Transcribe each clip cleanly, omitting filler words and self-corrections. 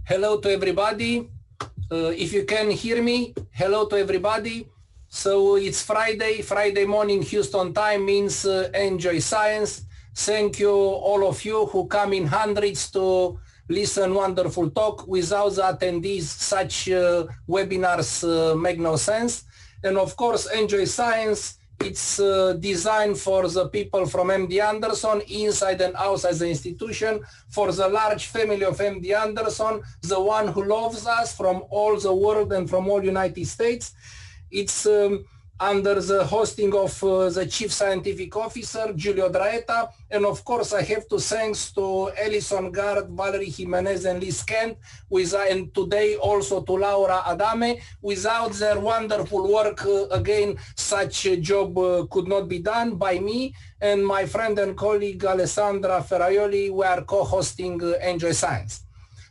Hello to everybody. If you can hear me, hello to everybody. So it's Friday morning Houston time means enjoy science. Thank you all of you who come in hundreds to listen wonderful talk. Without the attendees, such webinars make no sense. And of course, enjoy science. It's designed for the people from MD Anderson, inside and outside the institution, for the large family of MD Anderson, the one who loves us from all the world and from all United States. It's under the hosting of the Chief Scientific Officer, Julio Draeta. And of course, I have to thanks to Ellison Gard, Valerie Jimenez, and Liz Kent, and today also to Laura Adame. Without their wonderful work, again, such a job could not be done by me and my friend and colleague Alessandra Ferraioli. We are co-hosting Enjoy Science.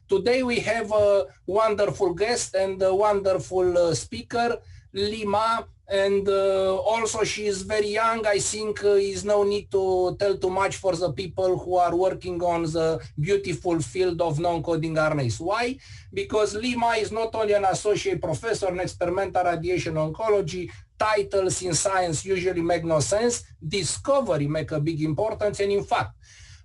Today we have a wonderful guest and a wonderful speaker, Lima. And also she is very young. I think is no need to tell too much for the people who are working on the beautiful field of non-coding RNAs. Why? Because Lima is not only an associate professor in experimental radiation oncology. Titles in science usually make no sense. Discovery make a big importance. And in fact,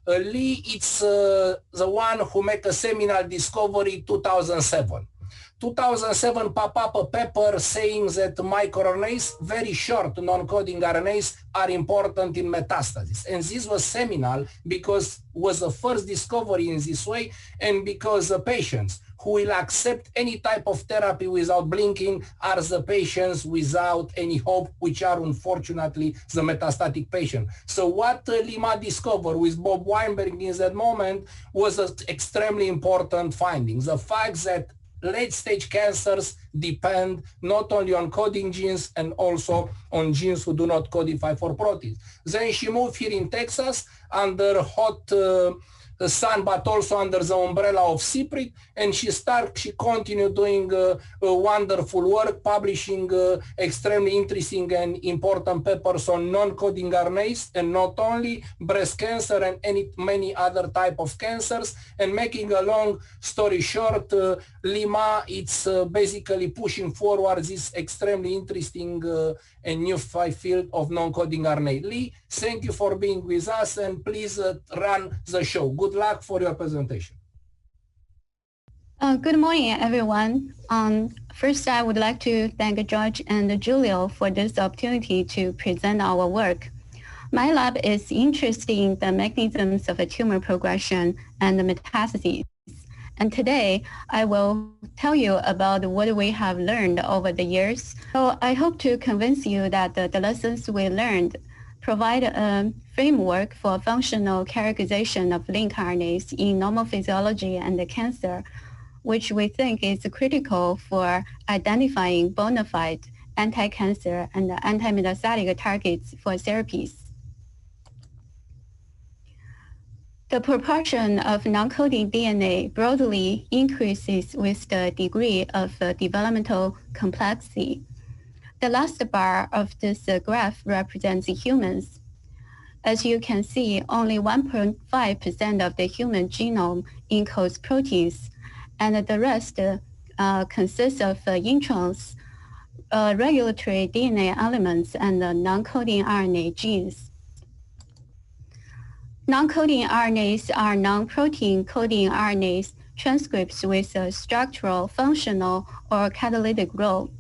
Lee is the one who made a seminal discovery 2007. 2007 pop up a paper saying that microRNAs, very short non-coding RNAs, are important in metastasis. And this was seminal because was the first discovery in this way, and because the patients who will accept any type of therapy without blinking are the patients without any hope, which are unfortunately the metastatic patient. So what Lima discovered with Bob Weinberg in that moment was an extremely important finding. The fact that late-stage cancers depend not only on coding genes and also on genes who do not codify for proteins. Then she moved here in Texas under hot sun, but also under the umbrella of CPRIT, and she continued doing wonderful work, publishing extremely interesting and important papers on non-coding RNAs, and not only breast cancer and many other type of cancers. And making a long story short, Lima, it's basically pushing forward this extremely interesting and new field of non-coding RNA. Lee, thank you for being with us, and please run the show. Good luck for your presentation. Good morning, everyone. First, I would like to thank George and Julio for this opportunity to present our work. My lab is interested in the mechanisms of a tumor progression and the metastases. And today, I will tell you about what we have learned over the years. So I hope to convince you that the lessons we learned provide a framework for functional characterization of linked RNAs in normal physiology and cancer, which we think is critical for identifying bona fide anti-cancer and anti-metastatic targets for therapies. The proportion of non-coding DNA broadly increases with the degree of developmental complexity. The last bar of this graph represents humans. As you can see, only 1.5% of the human genome encodes proteins, and the rest consists of introns, regulatory DNA elements, and non-coding RNA genes. Non-coding RNAs are non-protein coding RNAs transcripts with a structural, functional, or catalytic role.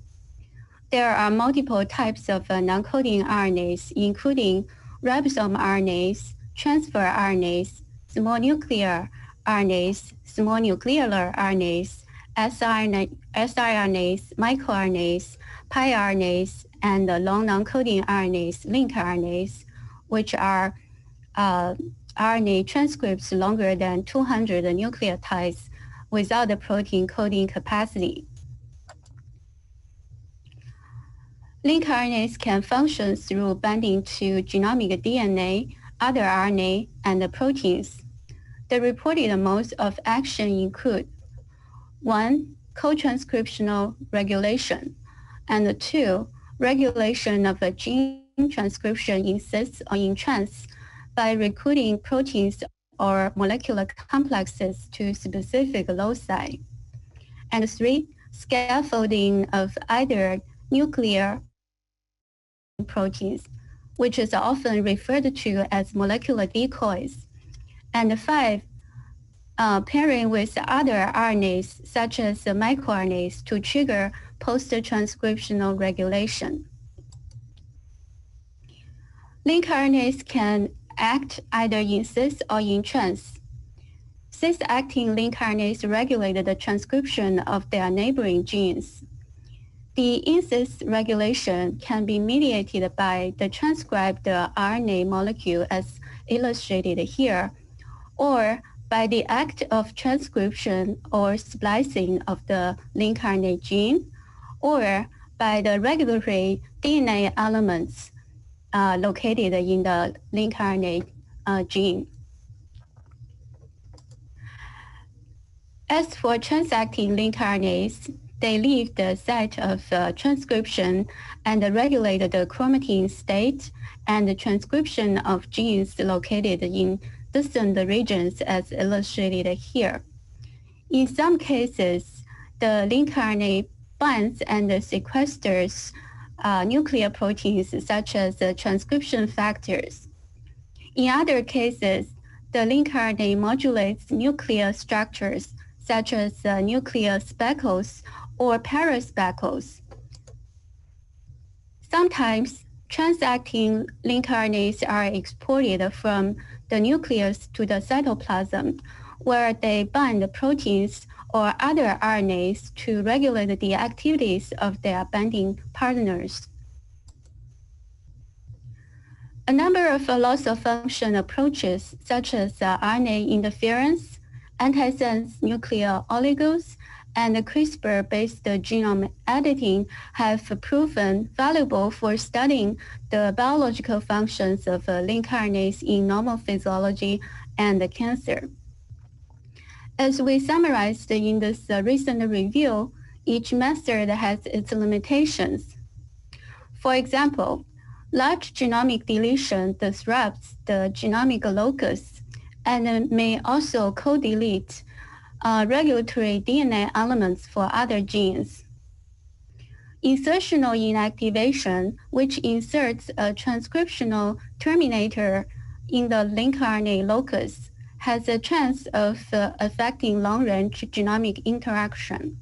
There are multiple types of non-coding RNAs, including ribosome RNAs, transfer RNAs, small nuclear RNAs, small nucleolar RNAs, siRNAs, microRNAs, piRNAs, and long non-coding RNAs, linked RNAs, which are RNA transcripts longer than 200 nucleotides without the protein coding capacity. Linked RNAs can function through binding to genomic DNA, other RNA, and proteins. The reported modes of action include 1. Co-transcriptional regulation, and 2. Regulation of a gene transcription in cis or in trans by recruiting proteins or molecular complexes to specific loci. And 3, scaffolding of either nuclear proteins, which is often referred to as molecular decoys. And 5, pairing with other RNAs, such as microRNAs, to trigger post-transcriptional regulation. Link RNAs can act either in cis or in trans. Cis-acting link RNAs regulate the transcription of their neighboring genes. The in-cis regulation can be mediated by the transcribed RNA molecule as illustrated here, or by the act of transcription or splicing of the link RNA gene, or by the regulatory DNA elements located in the link RNA gene. As for transacting link RNAs, they leave the site of transcription and regulate the chromatin state and the transcription of genes located in distant regions as illustrated here. In some cases, the link RNA binds and sequesters nuclear proteins such as transcription factors. In other cases, the link RNA modulates nuclear structures such as nuclear speckles or paraspeckles. Sometimes, transacting link RNAs are exported from the nucleus to the cytoplasm, where they bind proteins or other RNAs to regulate the activities of their binding partners. A number of loss-of-function approaches, such as RNA interference, antisense nuclear oligos, and CRISPR-based genome editing, have proven valuable for studying the biological functions of link RNAs in normal physiology and cancer. As we summarized in this recent review, each method has its limitations. For example, large genomic deletion disrupts the genomic locus and may also co-delete regulatory DNA elements for other genes. Insertional inactivation, which inserts a transcriptional terminator in the link RNA locus, has a chance of affecting long-range genomic interaction.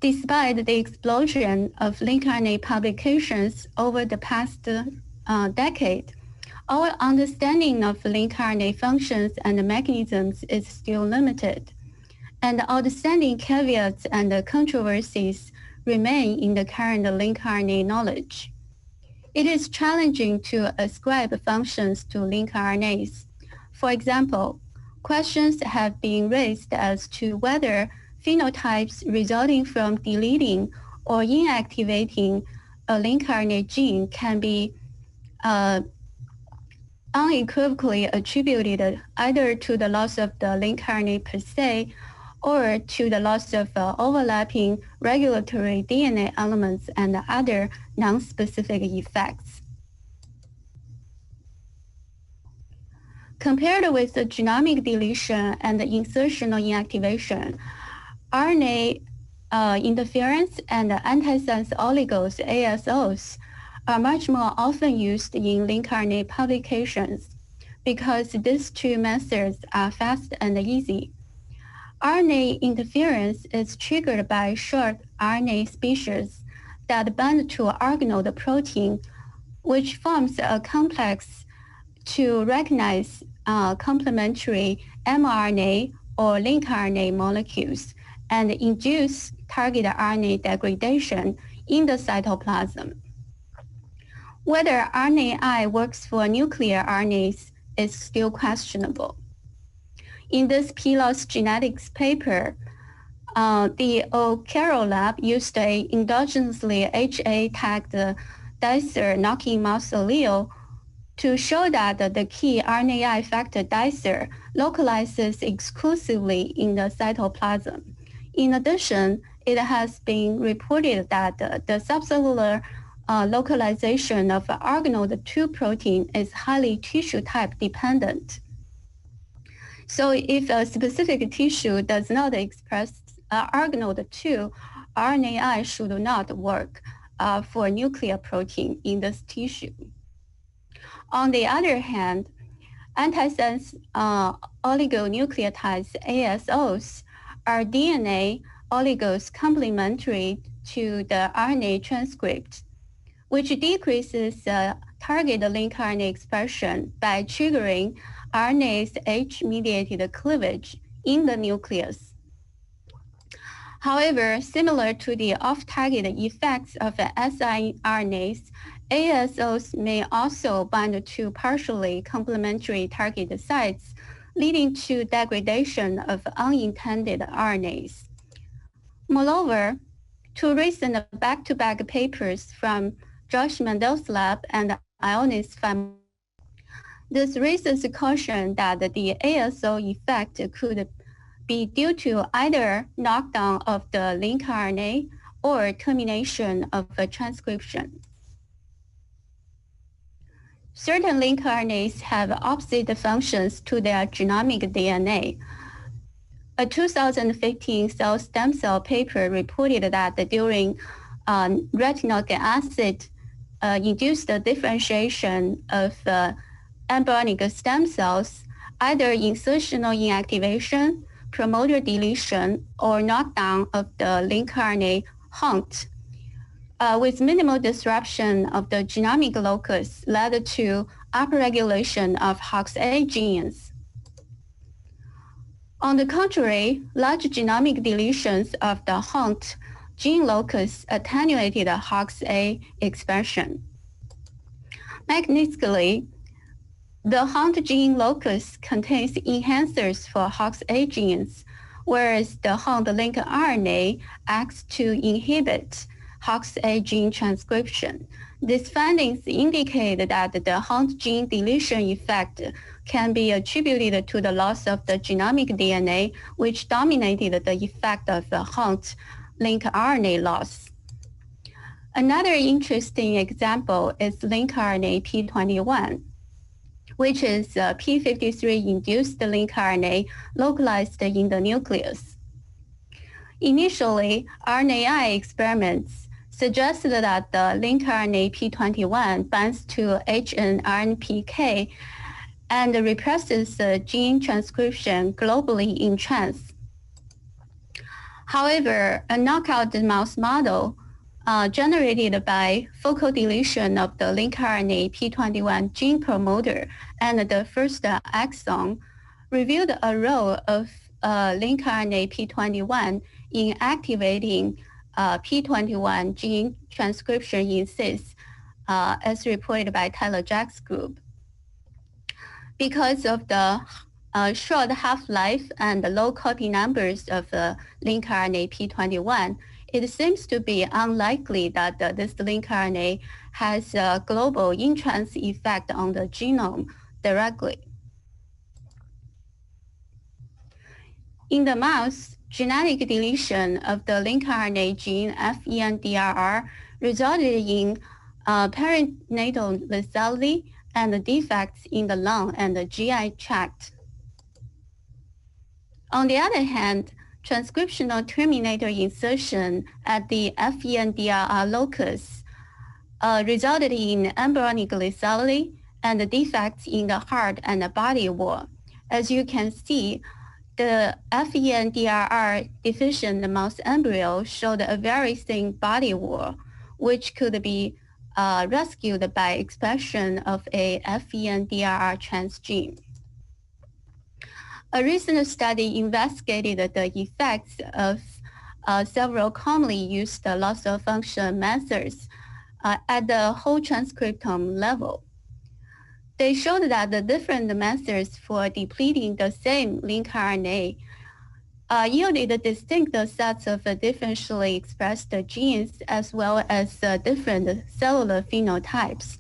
Despite the explosion of link RNA publications over the past decade, our understanding of link RNA functions and mechanisms is still limited, and outstanding caveats and controversies remain in the current link RNA knowledge. It is challenging to ascribe functions to link RNAs. For example, questions have been raised as to whether phenotypes resulting from deleting or inactivating a link RNA gene can be unequivocally attributed either to the loss of the link RNA per se or to the loss of overlapping regulatory DNA elements and other non-specific effects. Compared with the genomic deletion and the insertional inactivation, RNA interference and antisense oligos, ASOs, are much more often used in link RNA publications because these two methods are fast and easy. RNA interference is triggered by short RNA species that bind to organelle protein, which forms a complex to recognize complementary mRNA or link RNA molecules and induce target RNA degradation in the cytoplasm. Whether RNAi works for nuclear RNAs is still questionable. In this PLOS genetics paper, the O'Carroll lab used a endogenously HA-tagged dicer knocking mouse allele to show that the key RNAi factor dicer localizes exclusively in the cytoplasm. In addition, it has been reported that the subcellular localization of organelle 2 protein is highly tissue type dependent. So if a specific tissue does not express Argonaute-2, RNAi should not work for nuclear protein in this tissue. On the other hand, antisense oligonucleotides, ASOs, are DNA oligos complementary to the RNA transcript, which decreases target link RNA expression by triggering RNase H-mediated cleavage in the nucleus. However, similar to the off-target effects of siRNAs, ASOs may also bind to partially complementary target sites, leading to degradation of unintended RNAs. Moreover, two recent back-to-back papers from Josh Mandel's lab and Ionis this raises caution that the ASO effect could be due to either knockdown of the link RNA or termination of transcription. Certain link RNAs have opposite functions to their genomic DNA. A 2015 cell stem cell paper reported that during retinoic acid induced differentiation of embryonic stem cells, either insertional inactivation, promoter deletion, or knockdown of the link RNA hunt, with minimal disruption of the genomic locus led to upregulation of HOX-A genes. On the contrary, large genomic deletions of the hunt gene locus attenuated HOX-A expression. Mechanistically, the hunt gene locus contains enhancers for HOX-A genes, whereas the hunt link RNA acts to inhibit HOX-A gene transcription. These findings indicate that the hunt gene deletion effect can be attributed to the loss of the genomic DNA, which dominated the effect of the hunt link RNA loss. Another interesting example is link RNA P21, which is P53-induced link RNA localized in the nucleus. Initially, RNAi experiments suggested that the link RNA P21 binds to HNRNPK and represses gene transcription globally in trans. However, a knockout mouse model generated by focal deletion of the link RNA P21 gene promoter and the first exon revealed a role of link RNA P21 in activating P21 gene transcription in cis, as reported by Tyler Jack's group. Because of the short half-life and the low copy numbers of the link RNA P21, it seems to be unlikely that this link RNA has a global in-trans effect on the genome directly. In the mouse, genetic deletion of the link RNA gene FENDRR resulted in perinatal lethality and defects in the lung and the GI tract. On the other hand, transcriptional terminator insertion at the FENDRR locus resulted in embryonic lethality and defects in the heart and the body wall. As you can see, the FENDRR deficient mouse embryo showed a very thin body wall, which could be rescued by expression of a FENDRR transgene. A recent study investigated the effects of several commonly used loss of function methods at the whole transcriptome level. They showed that the different methods for depleting the same link RNA yielded distinct sets of differentially expressed genes as well as different cellular phenotypes.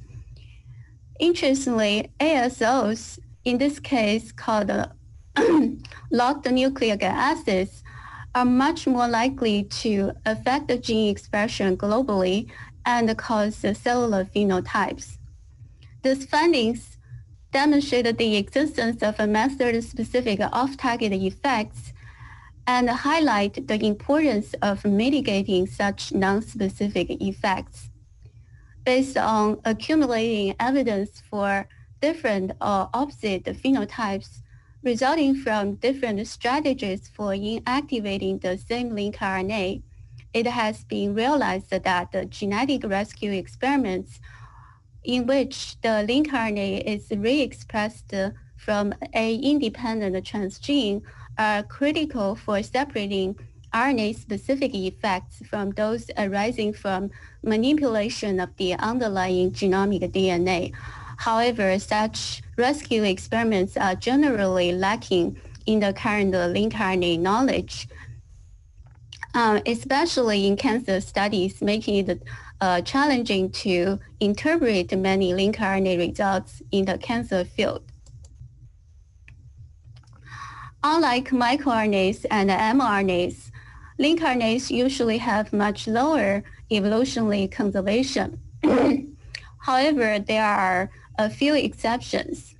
Interestingly, ASOs, in this case called locked nucleic acids, are much more likely to affect the gene expression globally and cause cellular phenotypes. These findings demonstrated the existence of a method-specific off-target effects, and highlight the importance of mitigating such non-specific effects. Based on accumulating evidence for different or opposite phenotypes resulting from different strategies for inactivating the same link RNA, it has been realized that the genetic rescue experiments in which the link RNA is re-expressed from an independent transgene are critical for separating RNA-specific effects from those arising from manipulation of the underlying genomic DNA. However, such rescue experiments are generally lacking in the current link RNA knowledge, especially in cancer studies, making it challenging to interpret many link RNA results in the cancer field. Unlike microRNAs and mRNAs, link RNAs usually have much lower evolutionary conservation. However, there are a few exceptions.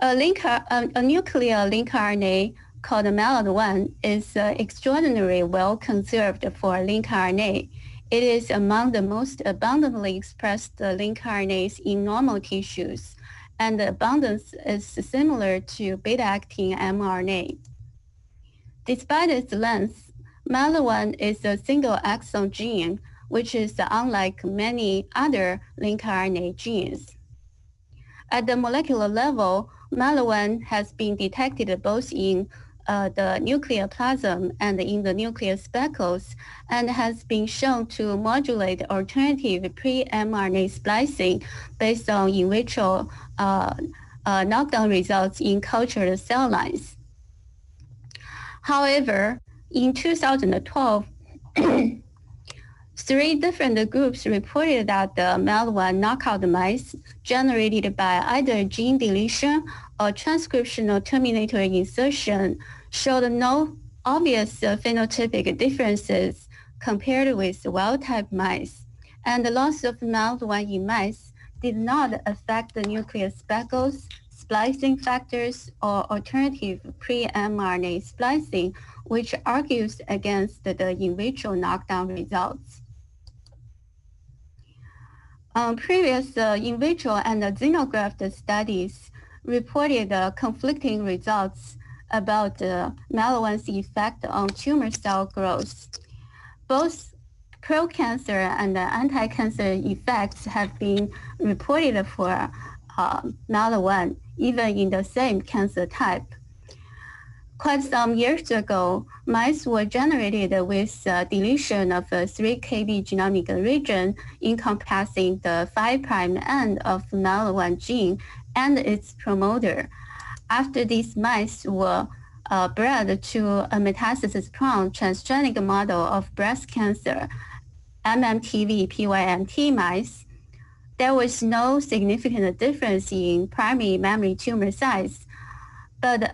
A nuclear link RNA called MALAT1 is extraordinarily well conserved for link RNA. It is among the most abundantly expressed link RNAs in normal tissues, and the abundance is similar to beta-actin mRNA. Despite its length, MALAT1 is a single exon gene, which is unlike many other link RNA genes. At the molecular level, MALAT1 has been detected both in the nuclear plasm and in the nuclear speckles, and has been shown to modulate alternative pre-mRNA splicing based on in vitro knockdown results in cultured cell lines. However, in 2012, three different groups reported that the MALAT1 knockout mice generated by either gene deletion or transcriptional terminator insertion showed no obvious phenotypic differences compared with wild-type mice, and the loss of MALAT1 in mice did not affect the nuclear speckles, splicing factors, or alternative pre-mRNA splicing, which argues against the in vitro knockdown results. Previous in vitro and xenograft studies reported conflicting results about MALAT1's effect on tumor cell growth. Both pro-cancer and anti-cancer effects have been reported for MALAT1, even in the same cancer type. Quite some years ago, mice were generated with deletion of a 3 kb genomic region encompassing the 5' end of MALAT1 gene and its promoter. After these mice were bred to a metastasis-prone transgenic model of breast cancer, MMTV-PYMT mice, there was no significant difference in primary mammary tumor size, but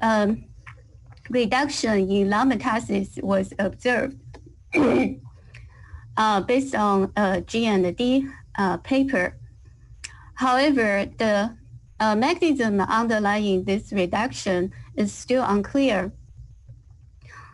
reduction in lung metastasis was observed based on a G&D paper. However, the mechanism underlying this reduction is still unclear.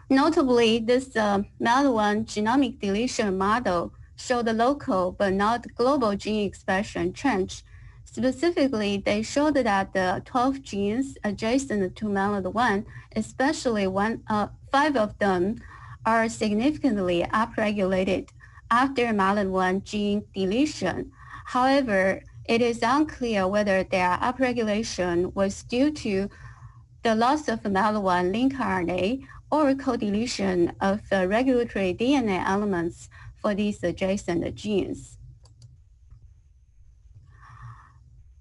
Notably, this MALAT1 genomic deletion model showed local but not global gene expression change. Specifically, they showed that the 12 genes adjacent to MALAT1, especially 5 of them, are significantly upregulated after MALAT1 gene deletion. However, it is unclear whether their upregulation was due to the loss of MALAT1 link RNA or co-deletion of regulatory DNA elements for these adjacent genes.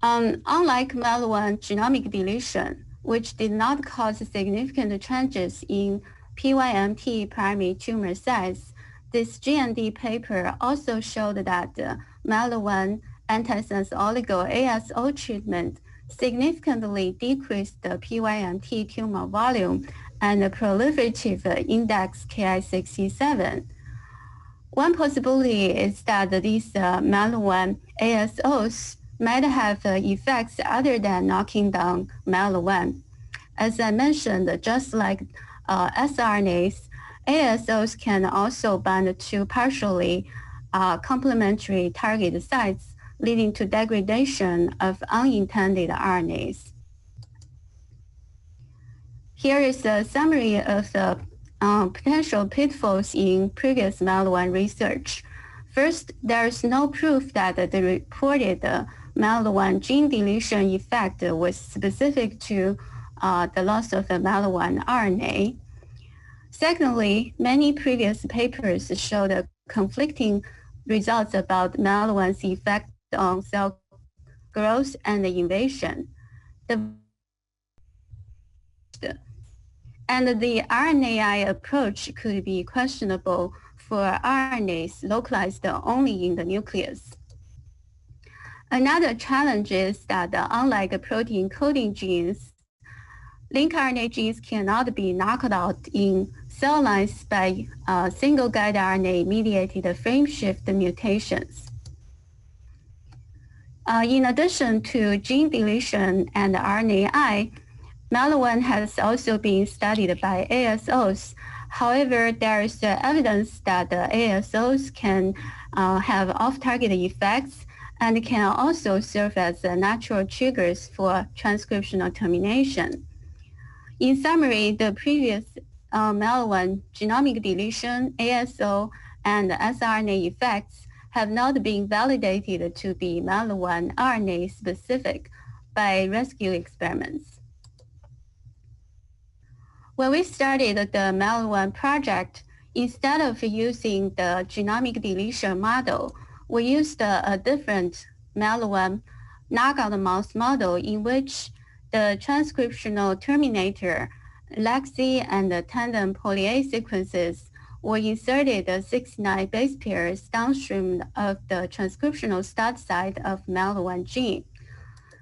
Unlike MALAT1 genomic deletion, which did not cause significant changes in PYMT primary tumor size, this G&D paper also showed that MALAT1 antisense oligo ASO treatment significantly decreased the PYMT tumor volume and the proliferative index Ki67. One possibility is that these MALAT1 ASOs might have effects other than knocking down MAL1. As I mentioned, just like sRNAs, ASOs can also bind to partially complementary target sites, leading to degradation of unintended RNAs. Here is a summary of the potential pitfalls in previous MAL1 research. First, there is no proof that the reported MAL1 gene deletion effect was specific to the loss of the MAL1 RNA. Secondly, many previous papers showed conflicting results about MAL1's effect on cell growth and invasion. And the RNAi approach could be questionable for RNAs localized only in the nucleus. Another challenge is that unlike protein coding genes, lincRNA genes cannot be knocked out in cell lines by single guide RNA-mediated frame shift mutations. In addition to gene deletion and RNAi, MAL1 has also been studied by ASOs. However, there is evidence that the ASOs can have off-target effects and can also serve as natural triggers for transcriptional termination. In summary, the previous MAL1 genomic deletion, ASO, and sRNA effects have not been validated to be MAL1 RNA specific by rescue experiments. When we started the MAL1 project, instead of using the genomic deletion model, we used a different MAL1 knockout mouse model in which the transcriptional terminator, LAXI and the tandem poly-A sequences were inserted 69 base pairs downstream of the transcriptional start site of MAL1 gene.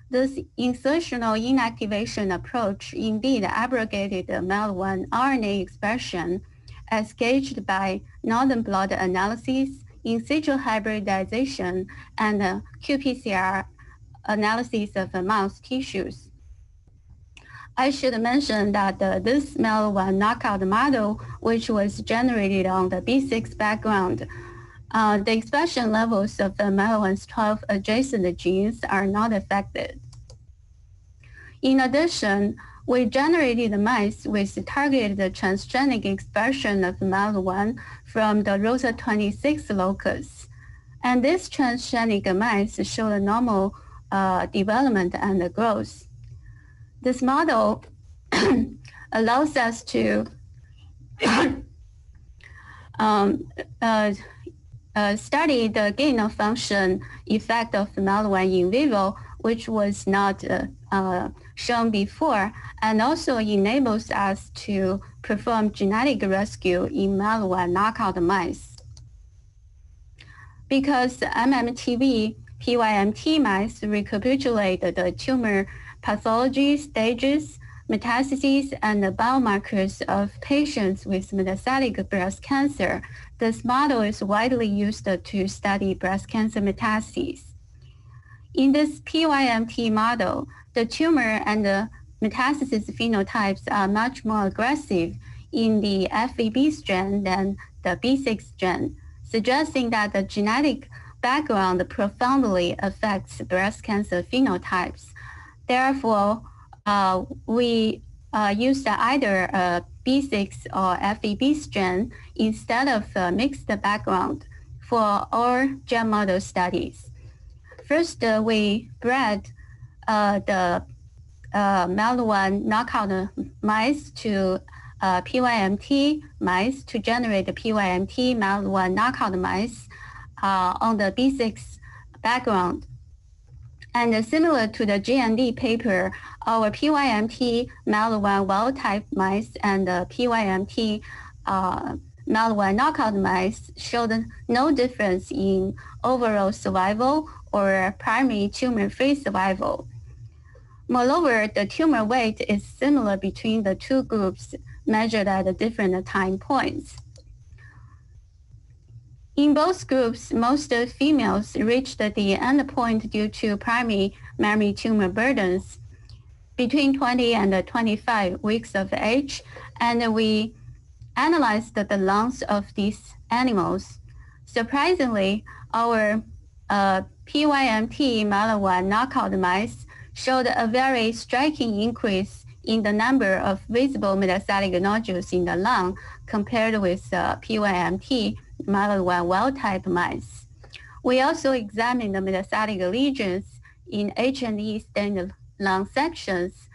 This insertional inactivation approach indeed abrogated the MAL1 RNA expression as gauged by northern blot analysis, in situ hybridization, and qPCR analysis of mouse tissues. I should mention that this MAL1 knockout model, which was generated on the B6 background, the expression levels of the MAL1's 12 adjacent genes are not affected. In addition, we generated mice with targeted transgenic expression of MAL1 from the ROSA26 locus. And these transgenic mice showed normal development and growth. This model allows us to study the gain of function effect of MAL1 in vivo, which was not shown before, and also enables us to perform genetic rescue in MAL1 knockout mice. Because MMTV PYMT mice recapitulate the tumor pathology, stages, metastases, and biomarkers of patients with metastatic breast cancer, this model is widely used to study breast cancer metastases. In this PYMT model, the tumor and the metastasis phenotypes are much more aggressive in the FEB strain than the B6 strain, suggesting that the genetic background profoundly affects breast cancer phenotypes. Therefore, we used either a B6 or FEB strain instead of a mixed background for our gem model studies. First, we bred the MAL1 knockout mice to PYMT mice to generate the PYMT MAL1 knockout mice on the B6 background. And similar to the GND paper, our PYMT MAL1 wild-type mice and the PYMT MAL1 knockout mice showed no difference in overall survival or primary tumor-free survival. Moreover, the tumor weight is similar between the two groups measured at different time points. In both groups, most females reached the endpoint due to primary mammary tumor burdens between 20 and 25 weeks of age, and we analyzed the lungs of these animals. Surprisingly, our PYMT MALA1 knockout mice showed a very striking increase in the number of visible metastatic nodules in the lung compared with PYMT MALA1 wild-type mice. We also examined the metastatic lesions in H&E stained lung sections,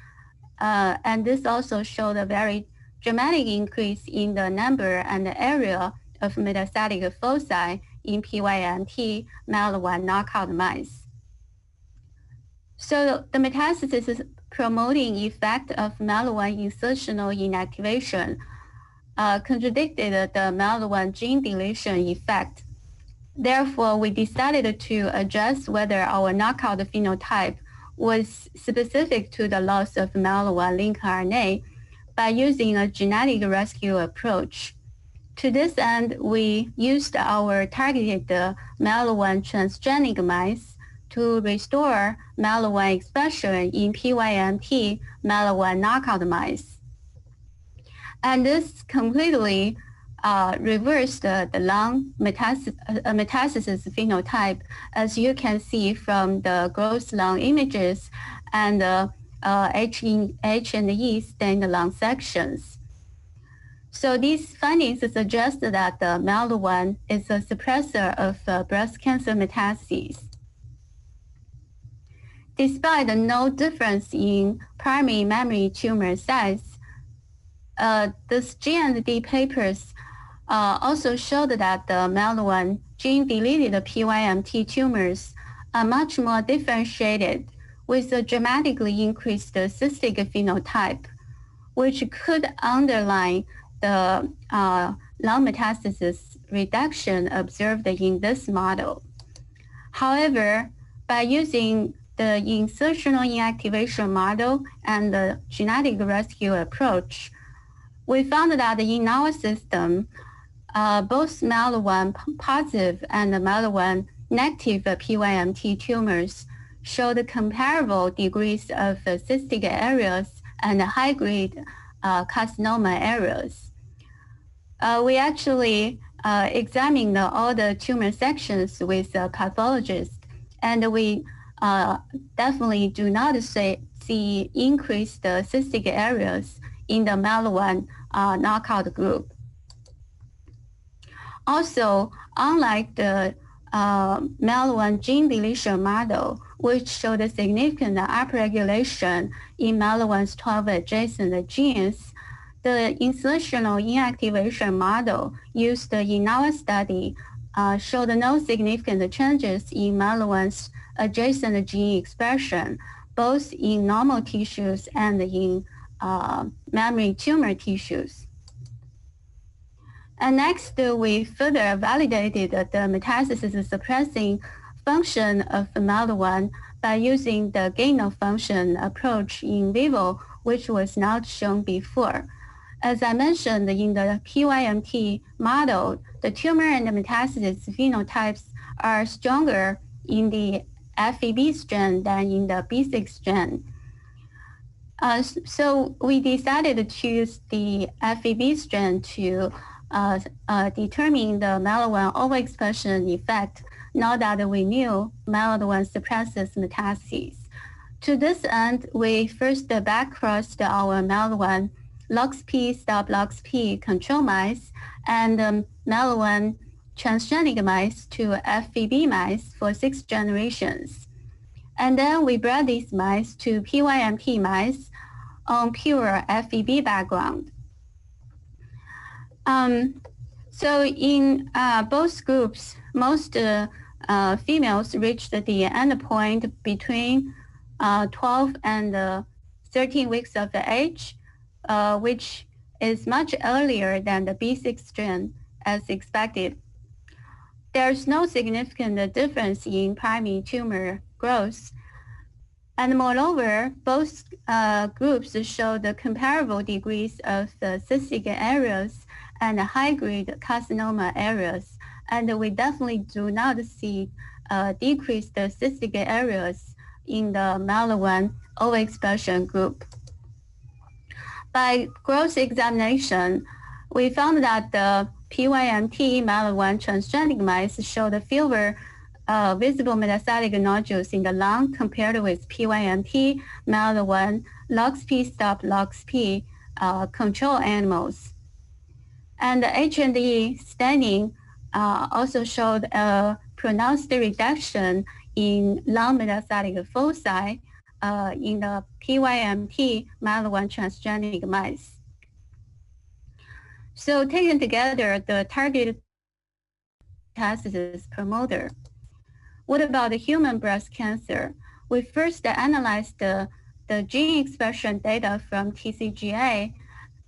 and this also showed a very dramatic increase in the number and the area of metastatic foci in PYMT MALA1 knockout mice. So the metastasis promoting effect of MALA1 insertional inactivation contradicted the MALA1 gene deletion effect. Therefore, we decided to address whether our knockout phenotype was specific to the loss of MALA1 link RNA by using a genetic rescue approach. To this end, we used our targeted MALA1 transgenic mice to restore MALA1 expression in PYMT MALA1 knockout mice. And this completely reversed the lung metastasis phenotype, as you can see from the gross lung images and the H&E stained lung sections. So these findings suggest that the MALA1 is a suppressor of breast cancer metastases. Despite no difference in primary mammary tumor size, this G&D papers also showed that the MALA1 gene-deleted PYMT tumors are much more differentiated with a dramatically increased cystic phenotype, which could underline the lung metastasis reduction observed in this model. However, by using the insertional inactivation model and the genetic rescue approach, we found that in our system, both MALA1 positive and MALA1 negative PYMT tumors showed comparable degrees of cystic areas and high-grade carcinoma areas. We actually examined all the tumor sections with pathologists, and we definitely do not see increased cystic areas in the MALA1 knockout group. Also, unlike the MALA1 gene deletion model, which showed a significant upregulation in MALA1's 12 adjacent genes, the insertional inactivation model used in our study showed no significant changes in MALA1's adjacent gene expression, both in normal tissues and in mammary tumor tissues. And next, we further validated the metastasis suppressing function of MALA1 by using the gain-of-function approach in vivo, which was not shown before. As I mentioned, in the PYMT model, the tumor and the metastasis phenotypes are stronger in the FEB strain than in the B6 strain. So we decided to use the FEB strain to determine the MALA1 overexpression effect now that we knew MALA1 suppresses metastases. To this end, we first backcrossed our MALA1 LOXP, stop LOXP control mice and MALA1 transgenic mice to FEB mice for 6 generations. And then we bred these mice to PYMT mice on pure FEB background. So in both groups, most females reached the endpoint between 12 and 13 weeks of age, which is much earlier than the B6 strain as expected. There's no significant difference in primary tumor growth. And moreover, both groups showed comparable degrees of cystic areas and high-grade carcinoma areas and we definitely do not see decreased cystic areas in the MEL1 overexpression group. By gross examination, we found that the PYMT MEL1 transgenic mice showed fewer visible metastatic nodules in the lung compared with PYMT MEL1 LOXP stop LOXP control animals. And the H&E staining also showed a pronounced reduction in lung metastatic foci in the PYMT MEL1 transgenic mice. So taken together, the targeted metastasis promoter. What about the human breast cancer? We first analyzed the gene expression data from TCGA,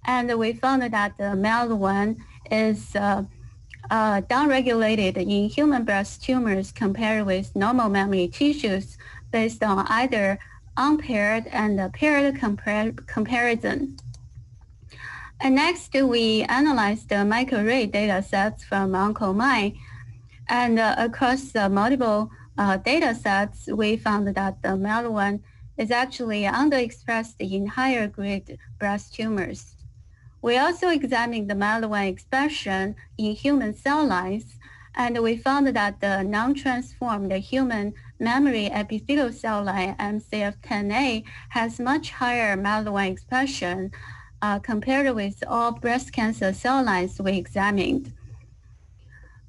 and we found that the MEL1 is downregulated in human breast tumors compared with normal mammary tissues based on either unpaired and paired comparison. And next, we analyzed the microarray data sets from OncoMine. And across multiple data sets, we found that the MEL1 is actually underexpressed in higher grade breast tumors. We also examined the MEL1 expression in human cell lines, and we found that the non-transformed human mammary epithelial cell line MCF10A has much higher MEL1 expression compared with all breast cancer cell lines we examined.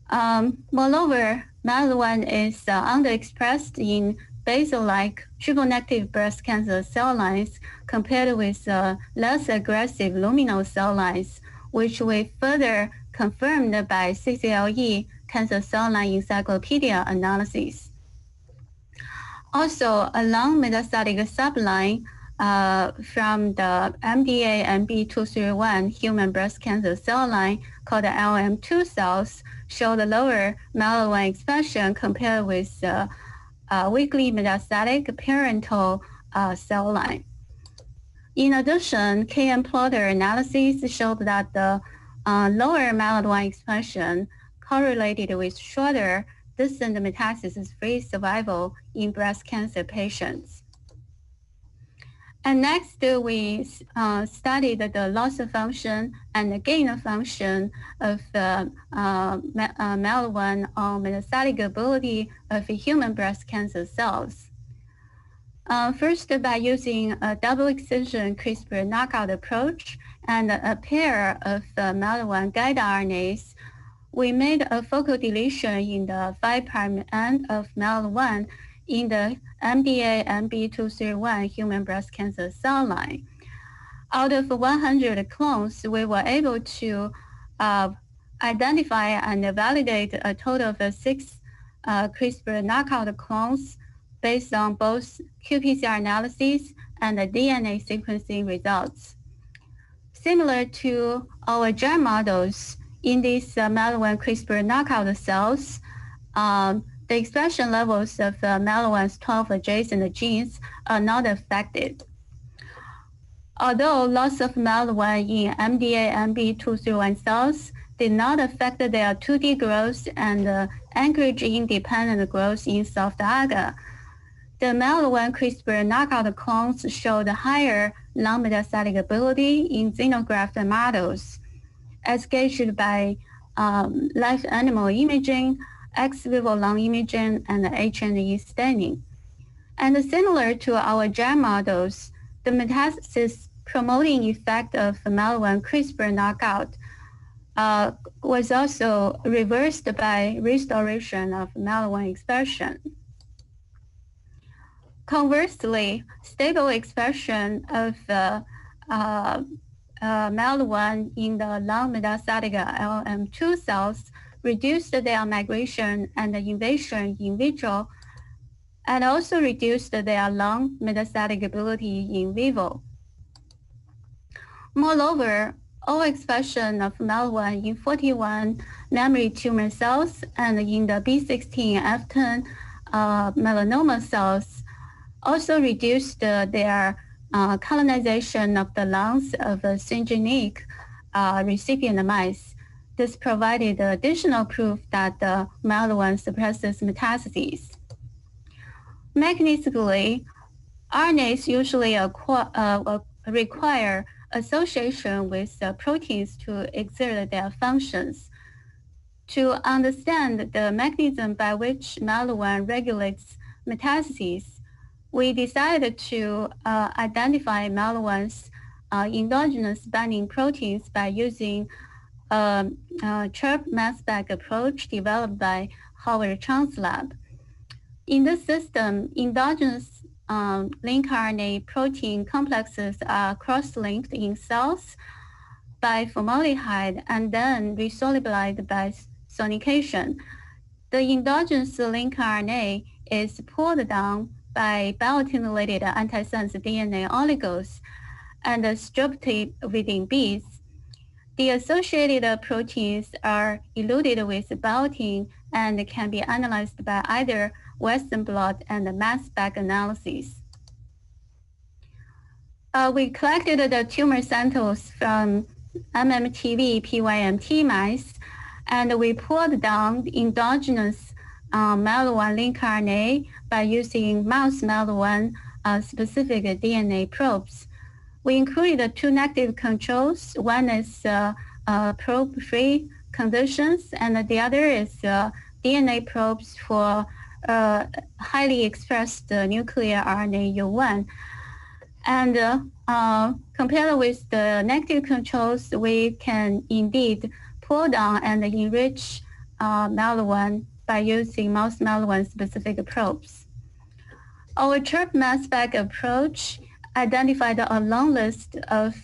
Moreover, MEL1 is underexpressed in basal-like triple-negative breast cancer cell lines compared with less aggressive luminal cell lines, which we further confirmed by CCLE cancer cell line encyclopedia analysis. Also, a lung metastatic subline from the MDA-MB231 human breast cancer cell line called the LM2 cells showed lower MEL1 expression compared with weakly metastatic parental cell line. In addition, KM plotter analysis showed that the lower MEL1 expression correlated with shorter distant metastasis-free survival in breast cancer patients. And next, we studied the loss of function and the gain of function of MEL1 on metastatic ability of human breast cancer cells. First, by using a double excision CRISPR knockout approach and a pair of MEL1 guide RNAs, we made a focal deletion in the 5' end of MEL1 in the MDA-MB231 human breast cancer cell line. Out of 100 clones, we were able to identify and validate a total of 6 CRISPR knockout clones based on both qPCR analysis and the DNA sequencing results. Similar to our germ models, in these MEL1 CRISPR knockout cells, the expression levels of MEL1's 12 adjacent genes are not affected. Although loss of MEL1 in MDA-MB231 cells did not affect their 2D growth and anchorage-independent growth in soft agar, the MEL1 CRISPR knockout clones showed higher lung metastatic ability in xenograft models, as gauged by live animal imaging, ex vivo lung imaging, and H&E staining. And similar to our germ models, the metastasis promoting effect of MEL1 CRISPR knockout was also reversed by restoration of MEL1 expression. Conversely, stable expression of MEL1 in the lung metastatic LM2 cells reduced their migration and invasion in vitro, and also reduced their lung metastatic ability in vivo. Moreover, all expression of MEL1 in 41 mammary tumor cells and in the B16F10 melanoma cells also reduced their colonization of the lungs of syngeneic recipient mice, This provided additional proof that the MAL1 suppresses metastases. Mechanistically, RNAs usually require association with proteins to exert their functions. To understand the mechanism by which MAL1 regulates metastases, we decided to identify MAL1's endogenous binding proteins by using CHIRP mass spec approach developed by Howard Chang's lab. In this system, endogenous link RNA protein complexes are cross-linked in cells by formaldehyde and then resolubilized by sonication. The endogenous link RNA is pulled down by biotinylated antisense DNA oligos and distributed within beads. The associated proteins are eluted with biotin and can be analyzed by either Western blot and mass spec analysis. We collected the tumor samples from MMTV PYMT mice, and we pulled down endogenous MAL1 link RNA by using mouse MAL1 specific DNA probes. We included two negative controls. One is probe-free conditions, and the other is DNA probes for highly expressed nuclear RNA U1. And compared with the negative controls, we can indeed pull down and enrich MAL1 by using mouse MAL1 specific probes. Our CHIRP mass spec approach identified a long list of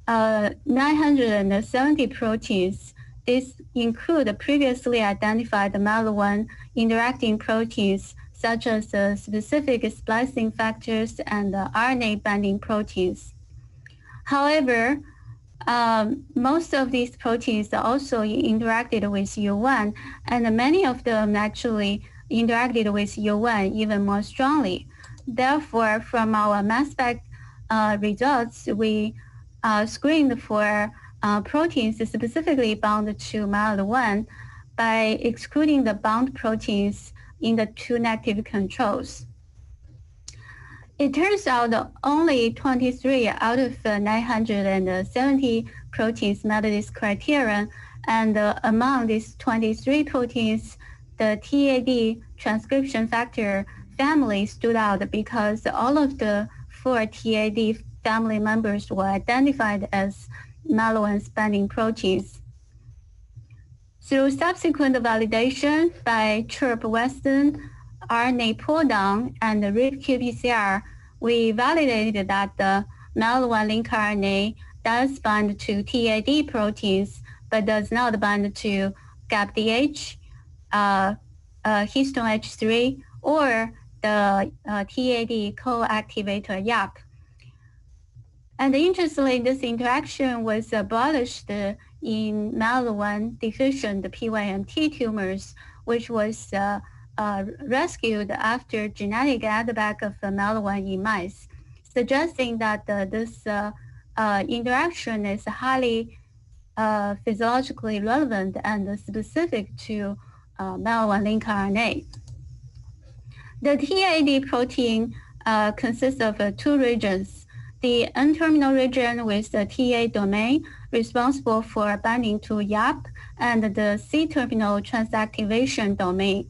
970 proteins. These include previously identified MAL1 interacting proteins such as specific splicing factors and RNA binding proteins. However, most of these proteins also interacted with U1, and many of them actually interacted with U1 even more strongly. Therefore, from our mass spec results, we screened for proteins specifically bound to MAL1 by excluding the bound proteins in the two negative controls. It turns out that only 23 out of 970 proteins met this criterion, and among these 23 proteins, the TAD transcription factor family stood out because all of the 4 TAD family members were identified as MAL1 binding proteins. Through subsequent validation by CHIRP Western, RNA pull-down, and RIP-qPCR, we validated that the MAL1 link RNA does bind to TAD proteins, but does not bind to GAPDH, histone H3, or the TAD co-activator YAP. And interestingly, this interaction was abolished in MAL1 deficient PYMT tumors, which was rescued after genetic add-back of MAL1 in mice, suggesting that this interaction is highly physiologically relevant and specific to MAL1 link RNA. The TAD protein consists of two regions. The N-terminal region with the TA domain responsible for binding to YAP, and the C-terminal transactivation domain.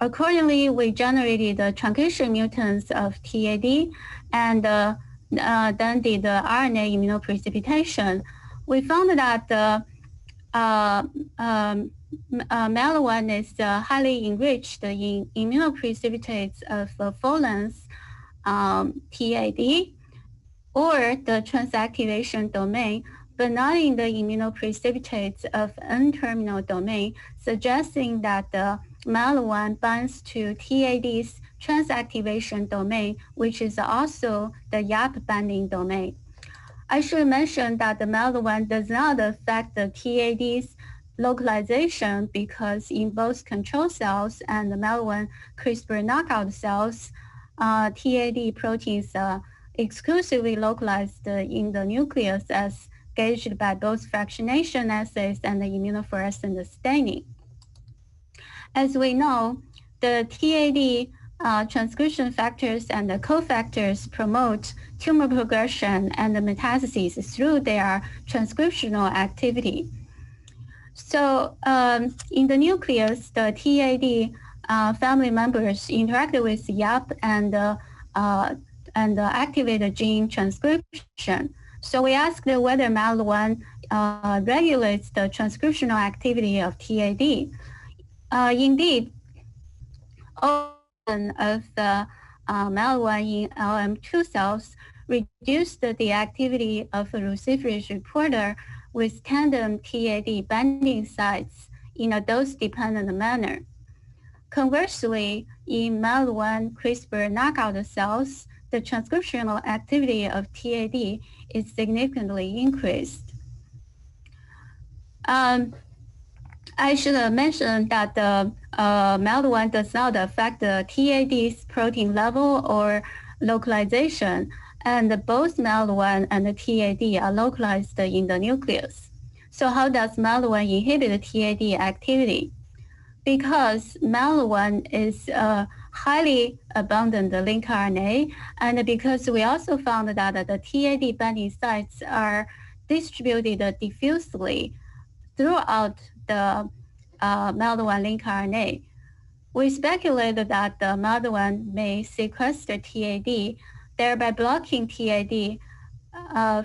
Accordingly, we generated the truncation mutants of TAD and then did the RNA immunoprecipitation. We found that MAL1 is highly enriched in immunoprecipitates of full-length TAD or the transactivation domain, but not in the immunoprecipitates of N-terminal domain, suggesting that the MAL1 binds to TAD's transactivation domain, which is also the YAP binding domain. I should mention that the MAL1 does not affect the TAD's localization because in both control cells and the MAL1 CRISPR knockout cells, TAD proteins are exclusively localized in the nucleus as gauged by both fractionation assays and the immunofluorescent staining. As we know, the TAD transcription factors and the cofactors promote tumor progression and the metastases through their transcriptional activity. So in the nucleus, the TAD family members interact with YAP and activate the gene transcription. So we asked whether MAL1 regulates the transcriptional activity of TAD. Indeed, of the MAL1 in LM2 cells reduced the activity of a luciferase reporter with tandem TAD binding sites in a dose-dependent manner. Conversely, in MAL1 CRISPR knockout cells, the transcriptional activity of TAD is significantly increased. I should mention that the MAL1 does not affect the TAD's protein level or localization, and both MAL1 and the TAD are localized in the nucleus. So how does MAL1 inhibit the TAD activity? Because MAL1 is a highly abundant linked RNA, and because we also found that the TAD binding sites are distributed diffusely throughout the MAL1 linked RNA, we speculated that the MAL1 may sequester TAD, thereby blocking TAD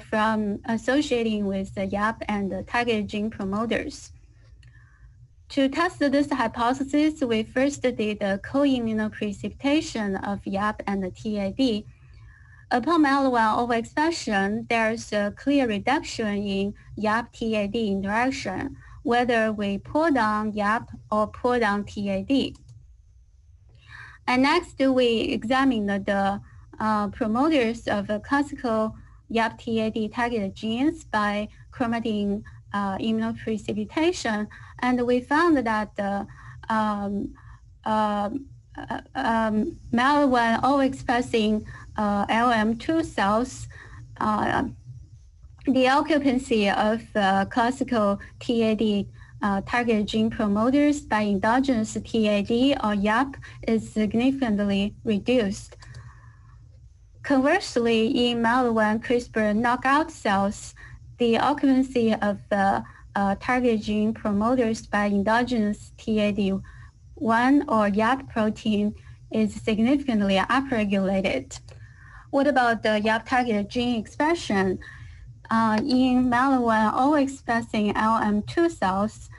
from associating with the YAP and the target gene promoters. To test this hypothesis, we first did the co-immunoprecipitation of YAP and the TAD. Upon MAL1 overexpression, there's a clear reduction in YAP-TAD interaction, whether we pull down YAP or pull down TAD. And next, we examined the promoters of classical YAP-TAD targeted genes by chromatin immunoprecipitation, and we found that the MAL1 overexpressing LM2 cells, the occupancy of classical TAD target gene promoters by endogenous TAD or YAP is significantly reduced. Conversely, in MAL1 CRISPR knockout cells, the occupancy of target gene promoters by endogenous TAD1 or YAP protein is significantly upregulated. What about the YAP targeted gene expression? In MAL1 overexpressing LM2 cells,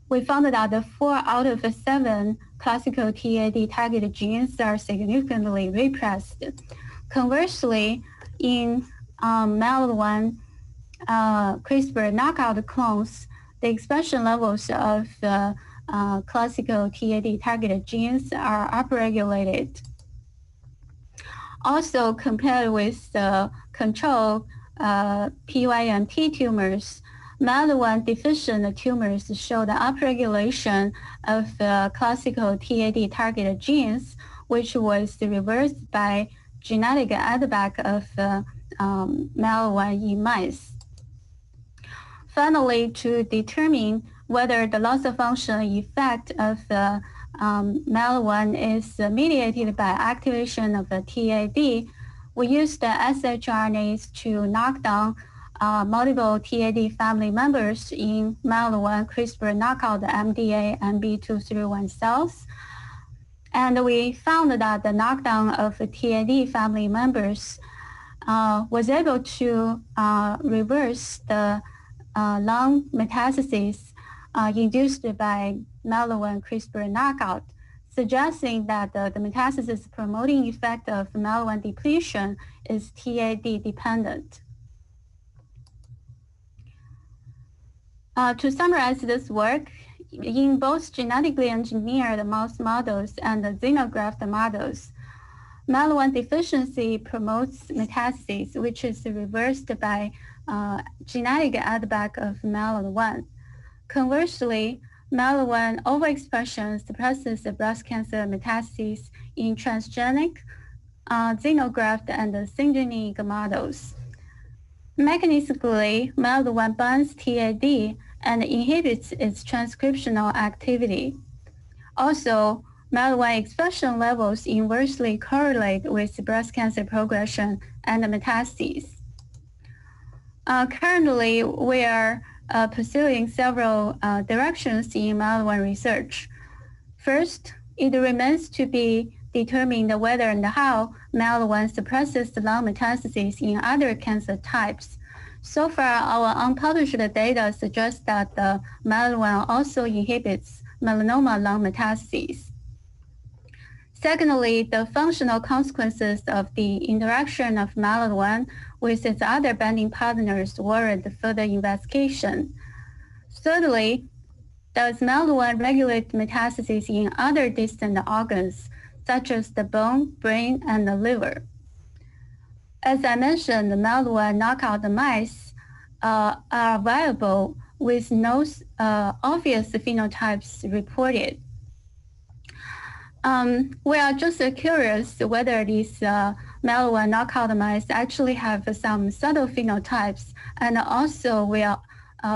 we found that 4 out of 7 classical TAD targeted genes are significantly repressed. Conversely, in MAL1 CRISPR knockout clones, the expression levels of classical TAD targeted genes are upregulated. Also, compared with the control PYMT tumors, MAL1 deficient tumors show the upregulation of classical TAD targeted genes, which was reversed by genetic add-back of MAL1 in mice. Finally, to determine whether the loss of function effect of MAL1 is mediated by activation of the TAD, we used the shRNAs to knock down multiple TAD family members in MAL1 CRISPR knockout MDA and B231 cells. And we found that the knockdown of the TAD family members was able to reverse the lung metastases induced by MAL1 CRISPR knockout, suggesting that the metastasis promoting effect of MAL1 depletion is TAD dependent. To summarize this work, in both genetically engineered mouse models and xenograft models, MAL1 deficiency promotes metastases, which is reversed by genetic add-back of MAL1. Conversely, MAL1 overexpression suppresses the breast cancer metastases in transgenic, xenograft, and syngeneic models. Mechanistically, MALD1 binds TAD and inhibits its transcriptional activity. Also, MALD1 expression levels inversely correlate with breast cancer progression and metastases. Currently, we are pursuing several directions in MALD1 research. First, it remains to be determined whether and how MALD1 suppresses lung metastases in other cancer types. So far, our unpublished data suggests that the MALD1 also inhibits melanoma lung metastases. Secondly, the functional consequences of the interaction of MALD1 with its other binding partners warrant further investigation. Thirdly, does MALD1 regulate metastases in other distant organs, such as the bone, brain, and the liver? As I mentioned, the MALD1 knockout mice are viable with no obvious phenotypes reported. We are just curious whether these MALD1 knockout mice actually have some subtle phenotypes, and also we are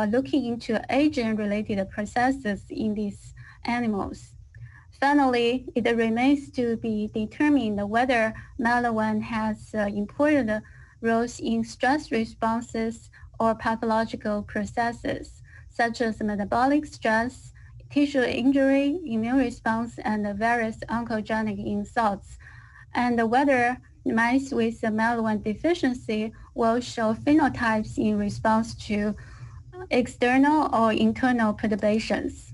looking into aging-related processes in these animals. Finally, it remains to be determined whether MALD1 has important roles in stress responses or pathological processes, such as metabolic stress, tissue injury, immune response, and various oncogenic insults, and whether mice with MALD1 deficiency will show phenotypes in response to external or internal perturbations.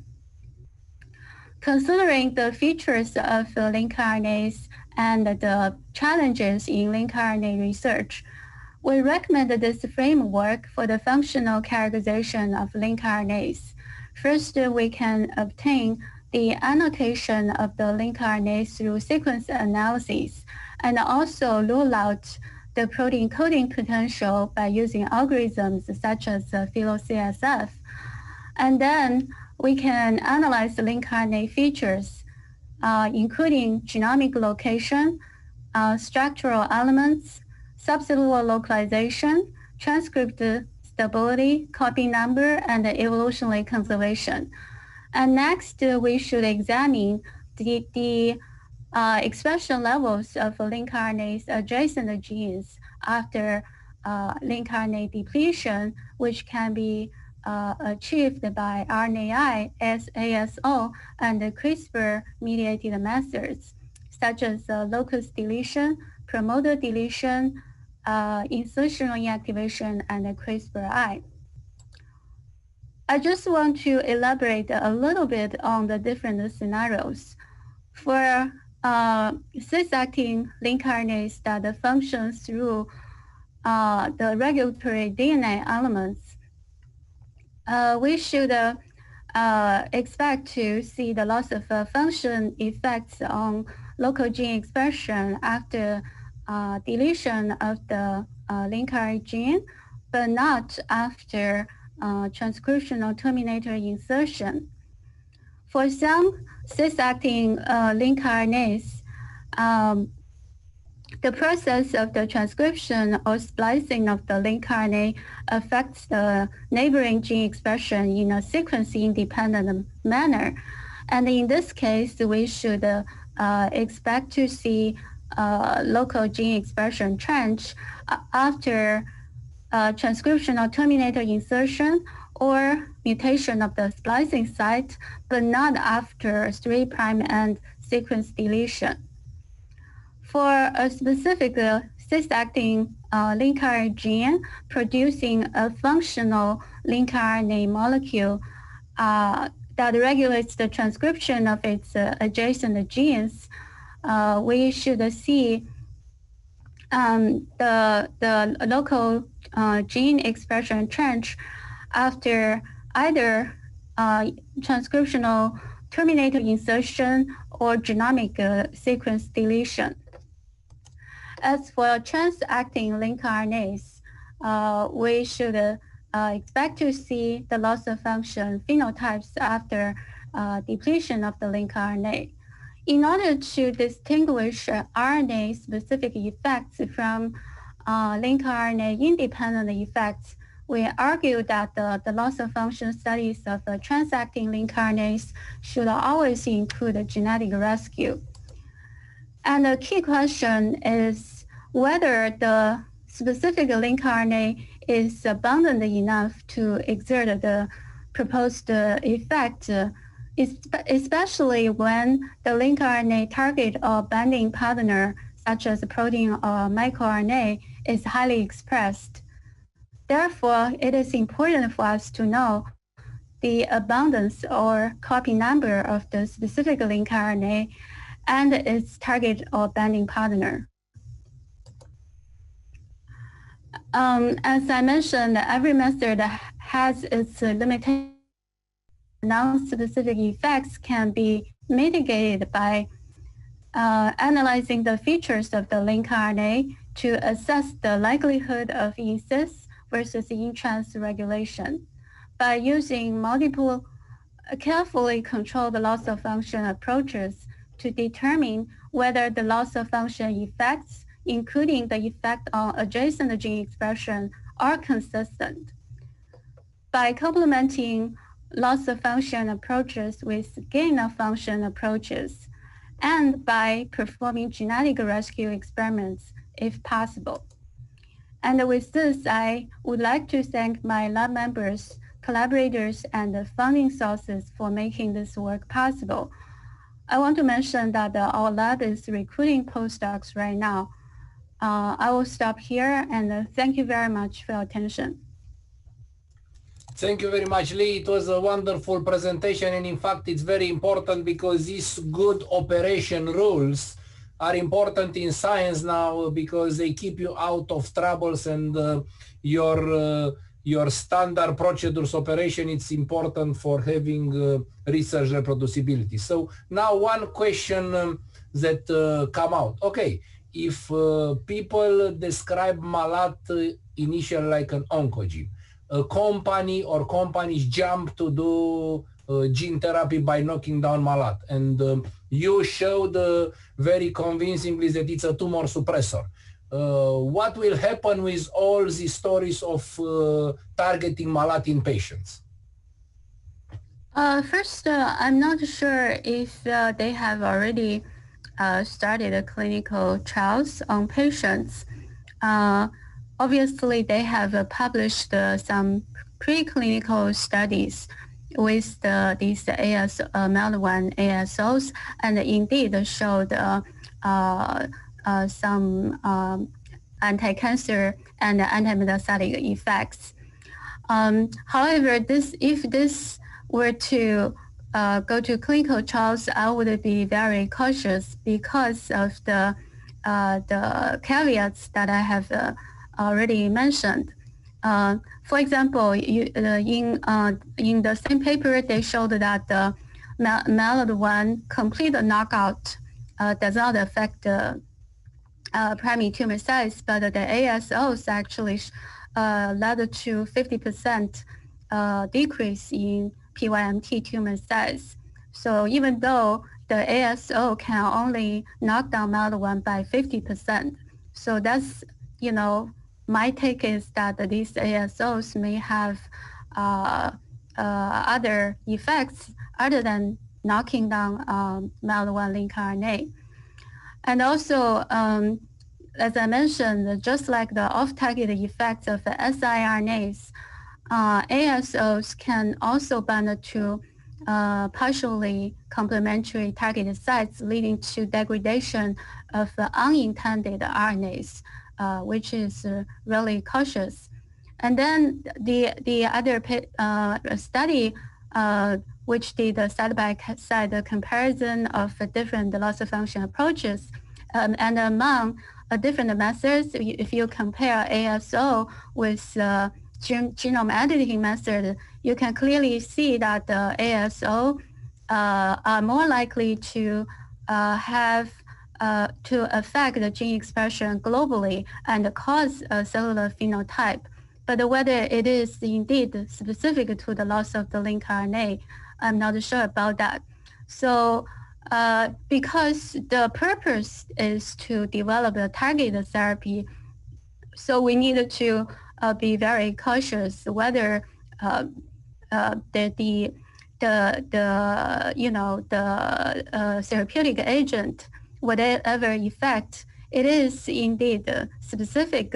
Considering the features of link RNAs and the challenges in link RNA research, we recommend this framework for the functional characterization of link RNAs. First, we can obtain the annotation of the link RNA through sequence analysis, and also rule out the protein coding potential by using algorithms such as Physiol. And then we can analyze the link RNA features, including genomic location, structural elements, subcellular localization, transcript stability, copy number, and evolutionary conservation. And next, we should examine the expression levels of link RNAs adjacent genes after link RNA depletion, which can be achieved by RNAi, ASO, and CRISPR-mediated methods, such as locus deletion, promoter deletion, insertional inactivation, and CRISPR-I. I just want to elaborate a little bit on the different scenarios. For cis-acting link RNAs that function through the regulatory DNA elements, we should expect to see the loss of function effects on local gene expression after deletion of the linker gene, but not after transcriptional terminator insertion. For some cis-acting link RNAs, the process of the transcription or splicing of the link RNA affects the neighboring gene expression in a sequence-independent manner. And in this case, we should expect to see local gene expression change after transcriptional terminator insertion or mutation of the splicing site, but not after 3' end sequence deletion. For a specific cis-acting linker gene producing a functional linker RNA molecule that regulates the transcription of its adjacent genes, we should see the local gene expression change after either transcriptional terminator insertion or genomic sequence deletion. As for trans-acting link RNAs, we should expect to see the loss of function phenotypes after depletion of the link RNA. In order to distinguish RNA-specific effects from link RNA independent effects, we argue that the loss of function studies of transacting link RNAs should always include genetic rescue. And the key question is whether the specific link RNA is abundant enough to exert the proposed effect, especially when the link RNA target or binding partner, such as protein or microRNA, is highly expressed. Therefore, it is important for us to know the abundance or copy number of the specific link RNA and its target or binding partner. As I mentioned, every method has its limitations. Non-specific effects can be mitigated by analyzing the features of the link RNA to assess the likelihood of in-cis versus in-trans regulation. By using multiple carefully controlled loss of function approaches to determine whether the loss of function effects, including the effect on adjacent gene expression, are consistent. By complementing loss of function approaches with gain of function approaches, and by performing genetic rescue experiments if possible. And with this, I would like to thank my lab members, collaborators, and funding sources for making this work possible. I want to mention that our lab is recruiting postdocs right now. I will stop here, and thank you very much for your attention. Thank you very much, Lee. It was a wonderful presentation, and in fact, it's very important because these good operation rules are important in science now because they keep you out of troubles, and your standard procedures operation, it's important for having research reproducibility. So now one question that come out. Okay, if people describe malat initially like an oncogene, a company or companies jump to do gene therapy by knocking down malat, and you showed very convincingly that it's a tumor suppressor. What will happen with all these stories of targeting malat in patients? First, I'm not sure if they have already started clinical trials on patients. Obviously, they have published some preclinical studies with these MEL1 ASOs, and indeed showed some anti-cancer and anti-metastatic effects. However, if this were to go to clinical trials, I would be very cautious because of the caveats that I have already mentioned. For example, in the same paper, they showed that the MEL1 complete knockout does not affect primary tumor size, but the ASOs actually led to 50% decrease in PYMT tumor size. So even though the ASO can only knock down MEL1 by 50%, so that's, my take is that these ASOs may have other effects other than knocking down MEL1 link RNA. And also, as I mentioned, just like the off-target effects of the siRNAs, ASOs can also bind to partially complementary targeted sites, leading to degradation of unintended RNAs, which is really cautious. And then the other study, which did a side-by-side comparison of different loss of function approaches, and among different methods, if you compare ASO with genome editing method, you can clearly see that the ASO are more likely to affect the gene expression globally and cause a cellular phenotype. But whether it is indeed specific to the loss of the link RNA, I'm not sure about that. So because the purpose is to develop a targeted therapy, So we need to be very cautious whether the therapeutic agent, whatever effect, it is indeed specific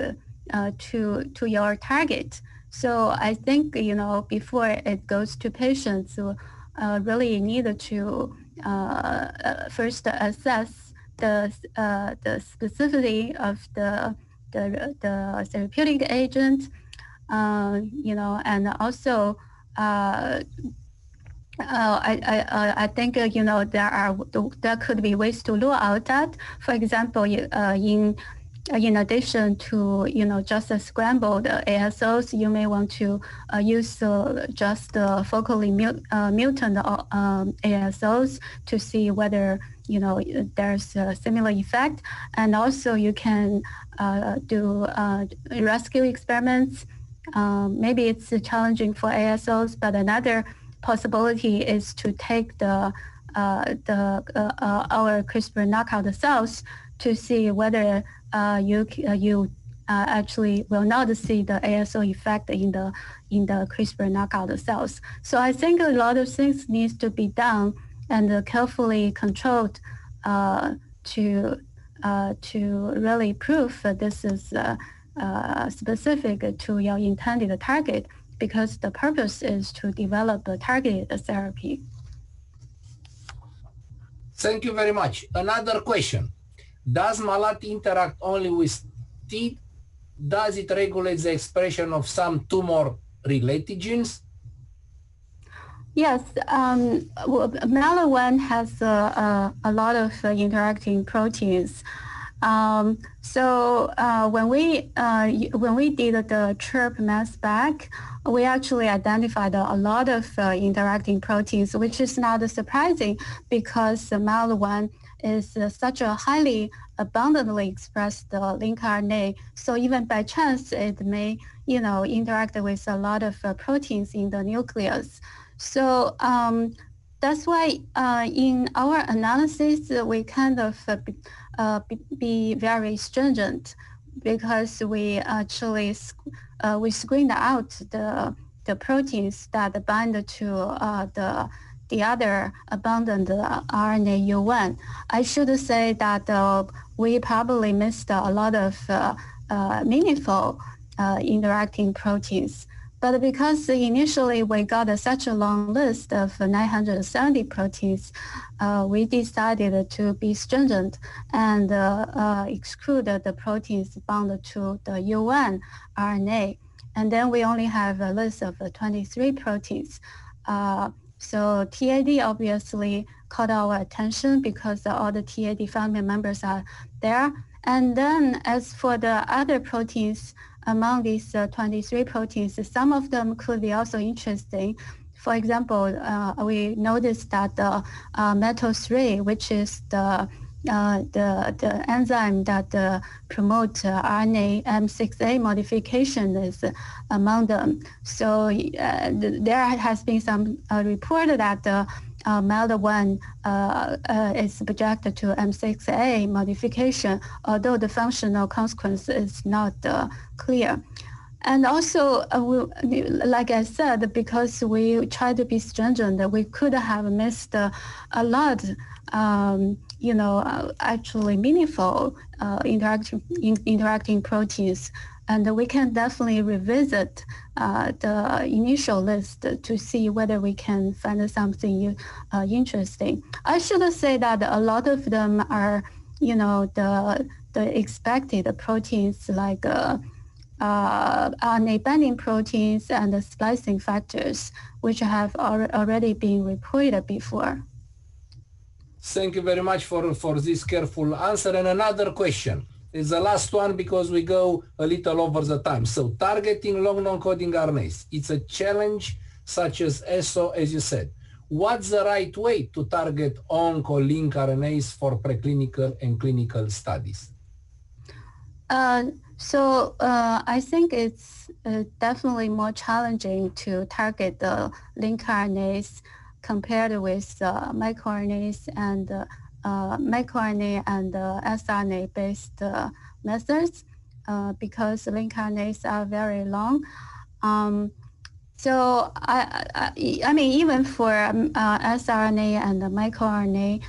to your target. So I think, before it goes to patients, really need to first assess the specificity of the therapeutic agent, and also I think there could be ways to rule out that. For example, in addition to just scrambled ASOs, you may want to use just focally mutant ASOs to see whether there's a similar effect. And also you can do rescue experiments. Maybe it's challenging for ASOs, but another possibility is to take our CRISPR knockout cells to see whether you actually will not see the ASO effect in the CRISPR knockout cells. So I think a lot of things needs to be done and carefully controlled to really prove that this is specific to your intended target, because the purpose is to develop a targeted therapy. Thank you very much. Another question. Does Malati interact only with T? Does it regulate the expression of some tumor-related genes? Yes, MALA1 has a lot of interacting proteins. So when we did the CHIRP mass spec, we actually identified a lot of interacting proteins, which is not surprising because MALA1 is such a highly abundantly expressed link RNA. So even by chance, it may interact with a lot of proteins in the nucleus. So that's why in our analysis, we kind of be very stringent, because we actually we screened out the proteins that bind to the other abundant RNA U1. I should say that we probably missed a lot of meaningful interacting proteins. But because initially we got such a long list of 970 proteins, we decided to be stringent and exclude the proteins bound to the U1 RNA. And then we only have a list of 23 proteins. So TAD obviously caught our attention because all the TAD family members are there. And then as for the other proteins, among these 23 proteins, some of them could be also interesting. For example, we noticed that the metal-3, which is the enzyme that promotes RNA M6A modification, is among them. So there has been some report that MALA1 is subjected to M6A modification, although the functional consequence is not clear. And also, like I said, because we try to be stringent, we could have missed a lot, actually meaningful interacting proteins. And we can definitely revisit the initial list to see whether we can find something interesting. I should say that a lot of them are, the expected proteins like RNA binding proteins and the splicing factors, which have already been reported before. Thank you very much for this careful answer. And another question. It's the last one because we go a little over the time. So targeting long non-coding RNAs, it's a challenge such as ESO, as you said. What's the right way to target onco-link RNAs for preclinical and clinical studies? So I think it's definitely more challenging to target the link RNAs compared with microRNAs and microRNA and siRNA-based methods. because link RNAs are very long. So I mean, even for sRNA and microRNA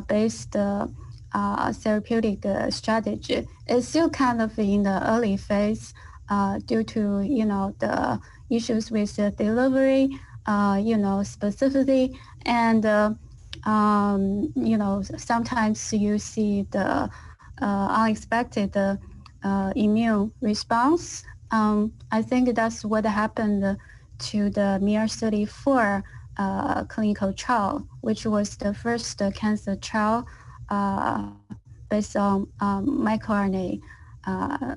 based therapeutic strategy, it's still kind of in the early phase due to the issues with delivery, specificity, and sometimes you see the unexpected immune response. I think that's what happened to the MIR34 clinical trial, which was the first cancer trial based on microRNA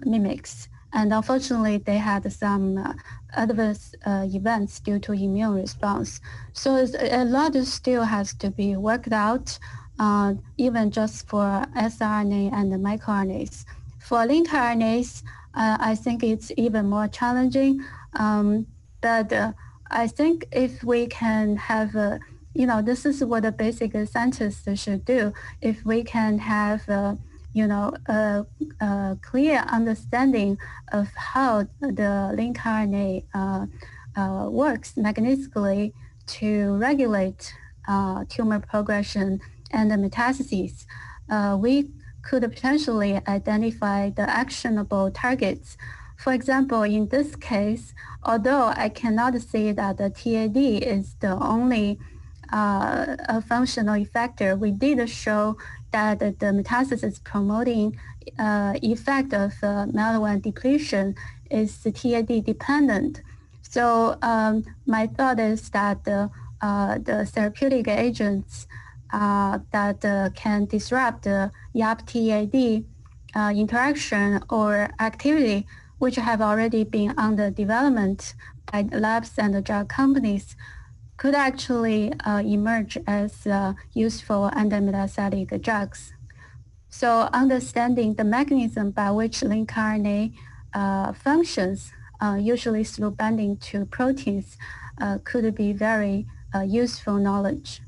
mimics. And unfortunately, they had some adverse events due to immune response. So a lot still has to be worked out, even just for sRNA and the microRNAs. For link RNAs, I think it's even more challenging. But I think if we can have, this is what a basic scientist should do. If we can have, a clear understanding of how the link RNA works mechanistically to regulate tumor progression and the metastases, we could potentially identify the actionable targets. For example, in this case, although I cannot say that the TAD is the only a functional effector, we did show that the metastasis promoting effect of MALA1 depletion is TAD dependent. So my thought is that the therapeutic agents that can disrupt the YAP-TAD interaction or activity, which have already been under development by labs and the drug companies, could actually emerge as useful anti-metastatic drugs. So understanding the mechanism by which link RNA functions, usually through binding to proteins, could be very useful knowledge.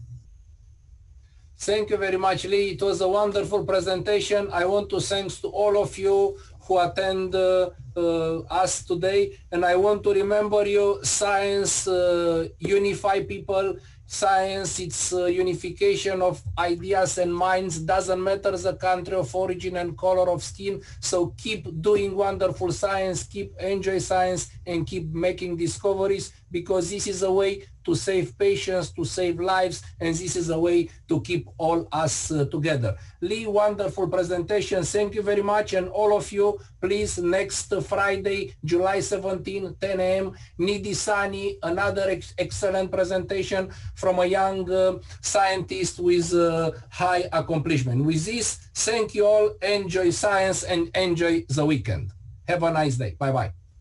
Thank you very much, Lee. It was a wonderful presentation. I want to thank to all of you who attend us today. And I want to remember you, science unify people. Science, it's unification of ideas and minds. Doesn't matter the country of origin and color of skin. So keep doing wonderful science, keep enjoy science, and keep making discoveries, because this is a way to save patients, to save lives, and this is a way to keep all us together. Lee, wonderful presentation. Thank you very much. And all of you, please, next Friday, July 17, 10 a.m., Nidhi Sani, another excellent presentation from a young scientist with high accomplishment. With this, thank you all, enjoy science, and enjoy the weekend. Have a nice day. Bye-bye.